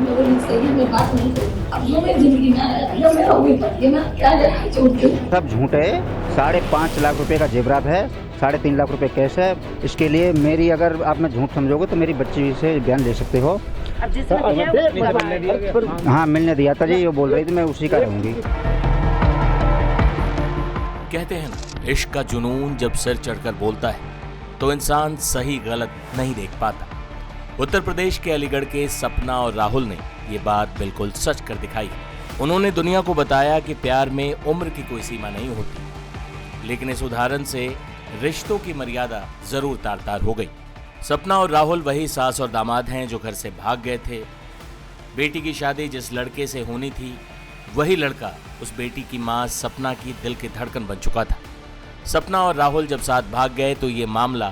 मैं बोली सही में बात नहीं करी। अब जो मेरी जिंदगी में आया जब मेरा हो गई ये मैं क्या जाना छोड़ दूं। सब झूठ है। 5.5 लाख रुपए का जेवरात है, 3.5 लाख रुपए कैश है। इसके लिए मेरी, अगर आप मैं झूठ समझोगे तो मेरी बच्ची से बयान ले सकते हो। अब जिसने दिया वो हाँ, मिलने दिया था जी, वो बोल रही थी मैं उसी का रहूंगी। कहते हैं ना, इश्क का जुनून जब सिर चढ़कर बोलता है तो इंसान सही गलत नहीं देख पाता। उत्तर प्रदेश के अलीगढ़ के सपना और राहुल ने ये बात बिल्कुल सच कर दिखाई। उन्होंने दुनिया को बताया कि प्यार में उम्र की कोई सीमा नहीं होती, लेकिन इस उदाहरण से रिश्तों की मर्यादा जरूर तार तार हो गई। सपना और राहुल वही सास और दामाद हैं जो घर से भाग गए थे। बेटी की शादी जिस लड़के से होनी थी, वही लड़का उस बेटी की मां सपना की दिल की धड़कन बन चुका था। सपना और राहुल जब साथ भाग गए तो ये मामला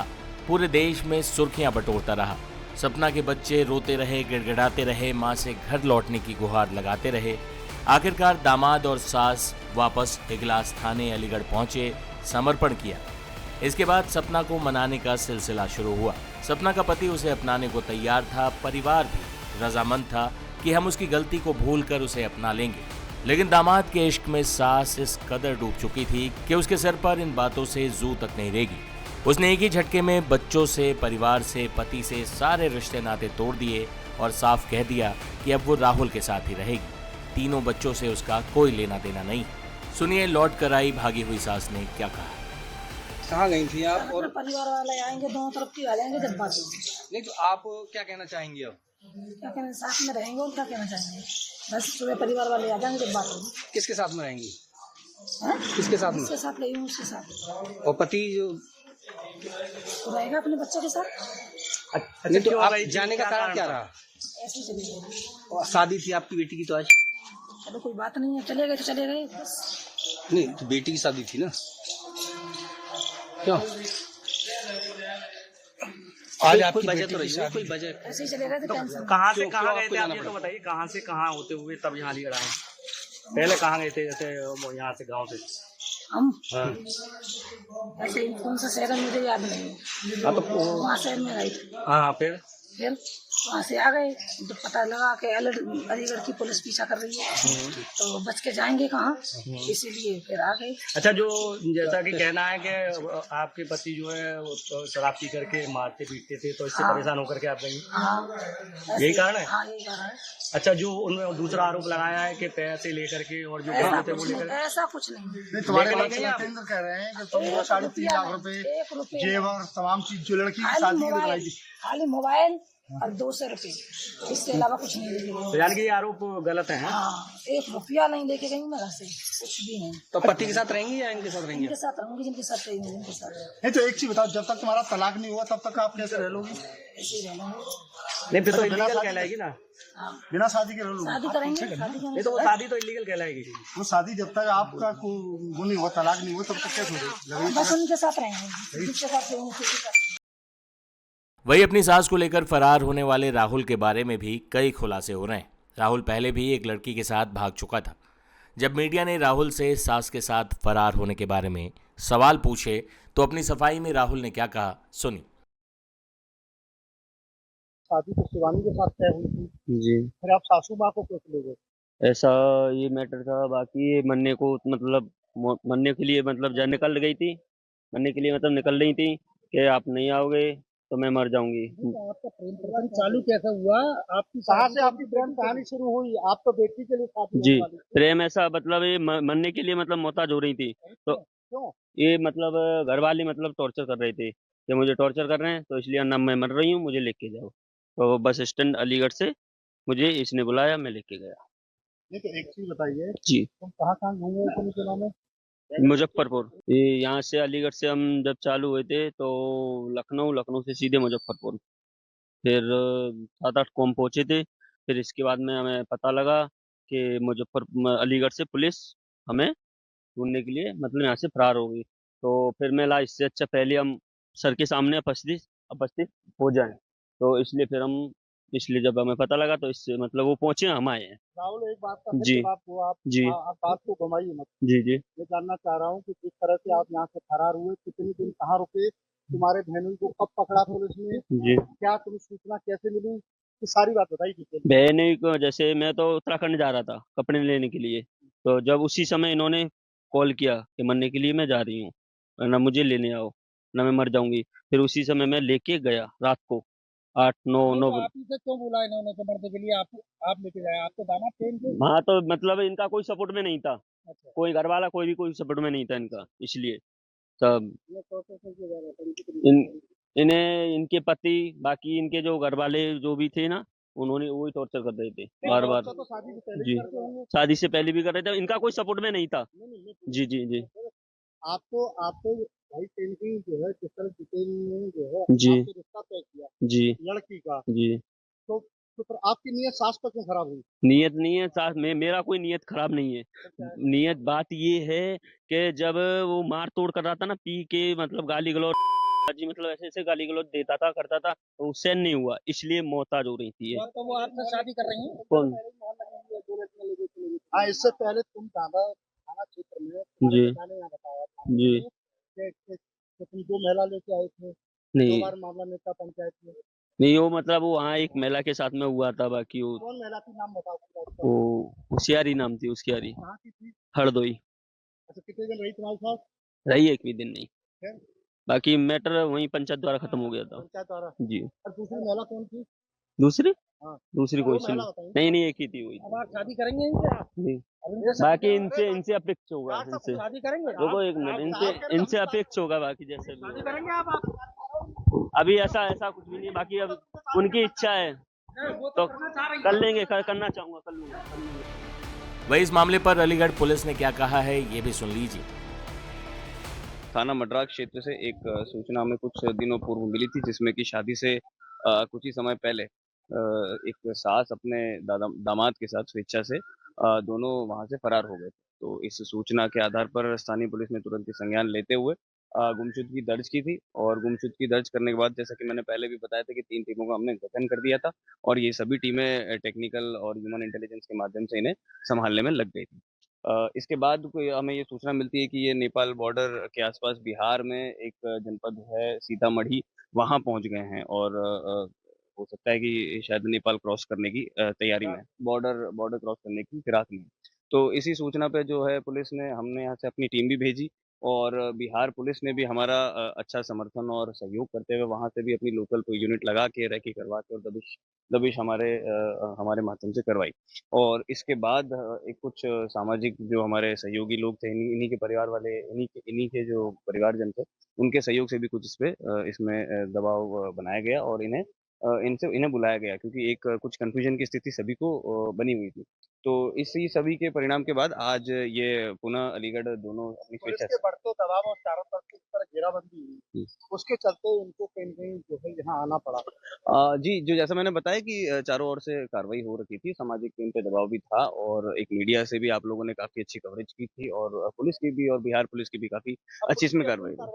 पूरे देश में सुर्खियां बटोरता रहा। सपना के बच्चे रोते रहे, गिड़गिड़ाते रहे, मां से घर लौटने की गुहार लगाते रहे। आखिरकार दामाद और सास वापस इगलास थाने अलीगढ़ पहुंचे, समर्पण किया। इसके बाद सपना को मनाने का सिलसिला शुरू हुआ। सपना का पति उसे अपनाने को तैयार था, परिवार भी रजामंद था कि हम उसकी गलती को भूलकर उसे अपना लेंगे। लेकिन दामाद के इश्क में सास इस कदर डूब चुकी थी कि उसके सर पर इन बातों से जू तक नहीं रहेगी। उसने एक ही झटके में बच्चों से, परिवार से, पति से सारे रिश्ते नाते तोड़ दिए और साफ कह दिया कि अब वो राहुल के साथ ही रहेगी। तीनों बच्चों से उसका कोई लेना देना नहीं। सुनिए लौट कर आई भागी हुई सास ने क्या कहा। कहाँ गई थी आप? और परिवार वाले आएंगे, दोनों तरफ की आ जाएंगे जब बात होगी। नहीं तो आप क्या कहना चाहेंगी अब? क्या कहना, साथ में रहेंगे और क्या कहना चाहेंगे। बस सुबह परिवार वाले आ जाएंगे जब बात होगी। किसके साथ में रहेंगी? हैं? किसके साथ में? उसके साथ रहेंगे, उसके साथ। और पति जो तो रहेगा अपने बच्चे के साथ। नहीं तो आप जाने का कारण क्या रहा? ऐसे ही चले गए। और शादी थी आपकी बेटी की तो आज? चलो कोई बात नहीं है, चले गए तो चले गए बस। नहीं तो बेटी की शादी थी ना, क्यों? आज आपकी वजह तो रही है, कोई वजह? ऐसे ही चले गए तो टेंशन। कहाँ से क्यों कहाँ गए आपको थे आप जाना ये तो पड़ा? बताइए, कहाँ से कहाँ होते हुए तब यहाँ अलीगढ़ आए? पहले कहाँ गए थे, जैसे यहाँ से गांव से? हम हाँ। ऐसे ही कौन सा शहर है मुझे याद नहीं है। हाँ तो वहाँ शहर में गए थे, हाँ फिर वहाँ से आ गए तो पता लगा कि अलीगढ़ की पुलिस पीछा कर रही है, तो बच के जाएंगे कहाँ, इसीलिए फिर आ गए। अच्छा, जो जैसा कि कहना है कि आपके पति जो है वो तो शराब पी करके मारते पीटते थे, तो इससे हाँ। परेशान होकर के आप गई? हाँ यही कारण है? हाँ यही कारण है। अच्छा, जो उन्होंने दूसरा आरोप लगाया है कि पैसे लेकर के और जो ऐसा थे वो कुछ लेकर नहीं, ऐसा कुछ नहीं। तुम्हारे लेकिन लड़के आप- केंद्र कह रहे हैं कि तुमको 3.5 लाख रुपए 1 रुपये जेवर तमाम चीज जो लड़की की खाली शादी की मोबाइल, लगाई थी। खाली मोबाइल और 200 रुपये, इसके अलावा कुछ नहीं लेके तो गई। यानी कि ये आरोप गलत है? हाँ 1 रुपया नहीं लेके गई मैं घर से, कुछ भी नहीं। तो पति के साथ रहेंगी या इनके साथ रहेंगी? इनके साथ रहूंगी, जिनके साथ रहेंगे जिनके साथ नहीं तो एक चीज बताओ, जब तक तुम्हारा तलाक नहीं हुआ तब तक आप कैसे रह लोगी? ऐसे ही रहना है। नहीं, फिर तो बिना इलीगल शादी कहलाएगी ना। हाँ बिना शादी के रह लोगी? शादी करेंगे, शादी नहीं करेंगे तो वो शादी तो इलीगल कहलाएगी। वो शादी जब तक आपका वो नहीं हुआ, तलाक नहीं हुआ, तब तक कैसे होगी? बस उनके साथ रहेंगे, जिनके साथ रहेंगे उसी के साथ। वही अपनी सास को लेकर फरार होने वाले राहुल के बारे में भी कई खुलासे हो रहे हैं। राहुल पहले भी एक लड़की के साथ भाग चुका था। जब मीडिया ने राहुल से सास के साथ फरार होने के बारे में सवाल पूछे तो अपनी सफाई में राहुल ने क्या कहा, सुनी। शादी तो शिवानी के साथ तय हुई थी, जी, फिर आप सासू माँ को कैसे ले गए? ऐसा ये मैटर था। बाकी ये मरने को मतलब मरने के लिए मतलब जब निकल गई थी, मरने के लिए मतलब निकल रही थी कि आप नहीं आओगे तो मैं मर जाऊंगी। आपका प्रेम कहानी चालू कैसे हुआ? आपकी कहाँ से आपकी प्रेम कहानी शुरू हुई? आप तो बेटी के लिए शादी जी, होने वाली थी। प्रेम ऐसा मतलब ये मरने के लिए मतलब मोहताज हो रही थी, तो क्यों? ये मतलब घर वाले मतलब टॉर्चर कर रहे थे कि मुझे टॉर्चर कर रहे हैं, तो इसलिए ना मैं मर रही हूँ, मुझे लेके जाओ। तो बस स्टैंड अलीगढ़ से मुझे इसने बुलाया, मैं लेके गया। नहीं तो एक चीज बताइए, जी, तुम कहाँ कहाँ घूमे हो पुलिस जिलों में? मुजफ्फरपुर। ये यहाँ से अलीगढ़ से हम जब चालू हुए थे तो लखनऊ, लखनऊ से सीधे मुजफ्फरपुर, फिर 7-8 कॉम पहुंचे थे। फिर इसके बाद में हमें पता लगा कि अलीगढ़ से पुलिस हमें ढूंढने के लिए मतलब यहाँ से फरार हो गई। तो फिर मैं ला इससे अच्छा पहले हम सर के सामने उपस्थित हो जाएं, तो इसलिए फिर हम इसलिए जब हमें पता लगा तो इससे मतलब वो पहुंचे, हम आए हैं। राहुल, एक बात का फिर जी, जवाब दो आप। जी, आप बात को घुमाइए मत। जी, जी। मैं जानना चाह रहा हूँ कि जिस तरह से आप यहाँ से फरार हुए, कितने दिन कहाँ रुके, तुम्हारे बहनोई को कब पकड़ा पुलिस ने, जी, क्या तुम्हें सूचना कैसे मिली, ये सारी बात बताइए डिटेल में। बहने को जैसे मैं तो उत्तराखंड जा रहा था कपड़े लेने के लिए, तो जब उसी समय इन्होंने कॉल किया कि मरने के लिए मैं जा रही हूँ, ना मुझे लेने आओ, ना मैं मर जाऊंगी। फिर उसी समय मैं लेके गया रात को 8 9 नहीं, 9 तो आप ही से क्यों बोला इन्होंने कि मरने के लिए आप लेके जाए? आपके दामाद थे इनके? हाँ, तो मतलब इनका कोई सपोर्ट में नहीं था, अच्छा, कोई घर वाला कोई भी कोई सपोर्ट में नहीं था इनका, इसलिए सब ये प्रोसेस है कि ज्यादा इन इन्हें इनके पति बाकी इनके जो घर वाले जो भी थे ना, उन्होंने वही टॉर्चर कर रहे थे बार बार। तो शादी से पहले ही जी, करते होंगे। शादी से पहले भी कर रहे थे, इनका कोई सपोर्ट में नहीं था। नहीं नहीं जी जी जी आपको भाई पेंटिंग जो है जिस तरह डिटेल में जो है जी आपसे रिश्ता तय किया जी लड़की का, जी। तो तो फिर आपकी नीयत सास पर क्यों खराब हुई? नियत नहीं है साथ में, मेरा कोई नियत खराब नहीं है। नियत बात ये है कि जब वो मार तोड़ कर रहा था ना, पी के मतलब गाली गलौज जी, मतलब ऐसे ऐसे गाली गलौज देता था करता था, तो उससे नहीं हुआ, इसलिए मोहताज हो रही थी ये। तो वो आपसे शादी कर रही हैं? कौन? हाँ, इससे पहले तुम थाना थाना क्षेत्र में तुम्हारे जी पिता ने यहाँ बताया था जी। कि तुम 2 महिला लेके आए थे, 2 नहीं बार मामला नेता पंचायत में। नहीं, वो मतलब वो वहाँ एक महिला के साथ में हुआ था, बाकी वो कौन महिला थी, नाम बताओ पूरा उसका। वो होशियारी नाम थी उसकी, यारी कहाँ की थी? हरदोई। अच्छा, कितने दिन रही तुम्हारे साथ? रही एक भी दिन नहीं, फिर बाकी मैटर वहीं पंचायत द्वारा खत्म हो गया था। पंचायत द्वारा। जी। और दूसरी महिला कौन थी? दूसरी हाँ, दूसरी कोई दो सी महिला नहीं। बताइए। नहीं नहीं, एक ही थी वही। अब आप शादी करेंगे इनसे? जी। अब इनसे बाकी इनसे इनसे अपेक्ष होगा, इनसे शादी करेंगे? रुको एक मिनट, इनसे इनसे अपेक्ष होगा, बाकी जैसे भी शादी होगा। करेंगे आप? अभी ऐसा ऐसा कुछ भी नहीं, बाकी अब उनकी इच्छा है तो कर लेंगे, करना चाहूंगा कर लूंगा। वही इस मामले पर अलीगढ़ पुलिस ने क्या कहा है ये भी सुन लीजिए। थाना मड्रा क्षेत्र से एक सूचना हमें कुछ दिनों पूर्व मिली थी, जिसमें कि शादी से कुछ ही समय पहले एक सास अपने दामाद के साथ स्वेच्छा से दोनों वहां से फरार हो गए थे। तो इस सूचना के आधार पर स्थानीय पुलिस ने तुरंत ही संज्ञान लेते हुए गुमशुदगी दर्ज की थी, और गुमशुदगी दर्ज करने के बाद, जैसा कि मैंने पहले भी बताया था, कि 3 टीमों का हमने गठन कर दिया था, और ये सभी टीमें टेक्निकल और ह्यूमन इंटेलिजेंस के माध्यम से इन्हें संभालने में लग गई थी। इसके बाद कोई हमें ये सूचना मिलती है कि ये नेपाल बॉर्डर के आसपास बिहार में एक जनपद है सीतामढ़ी, वहाँ पहुँच गए हैं, और हो सकता है कि शायद नेपाल क्रॉस करने की तैयारी में, बॉर्डर बॉर्डर क्रॉस करने की फिराक में। तो इसी सूचना पे जो है पुलिस ने, हमने यहाँ से अपनी टीम भी भेजी, और बिहार पुलिस ने भी हमारा अच्छा समर्थन और सहयोग करते हुए वहाँ से भी अपनी लोकल कोई यूनिट लगा के रेकी करवा के और दबिश दबिश हमारे माध्यम से करवाई। और इसके बाद एक कुछ सामाजिक जो हमारे सहयोगी लोग थे, इन्हीं के परिवार वाले, इन्हीं के जो परिवारजन थे, उनके सहयोग से भी कुछ इसमें दबाव बनाया गया, और इन्हें बुलाया गया, क्योंकि एक कुछ कन्फ्यूजन की स्थिति सभी को बनी हुई थी। तो इसी सभी के परिणाम के बाद आज ये पुनः अलीगढ़ दोनों अपनी पुलिस स्वेच्छा के बढ़ते दबाव और चारों तरफ से इस तरह घेराबंदी हुई, से। उसके चलते इनको कहीं न कहीं जो है यहाँ आना पड़ा। जी, जो जैसा मैंने बताया कि चारों ओर से कार्रवाई हो रखी थी, सामाजिक टीम पे दबाव भी था, और एक मीडिया से भी आप लोगों ने काफ़ी अच्छी कवरेज की थी, और पुलिस की भी और बिहार पुलिस की भी काफ़ी अच्छी इसमें कार्रवाई हुई।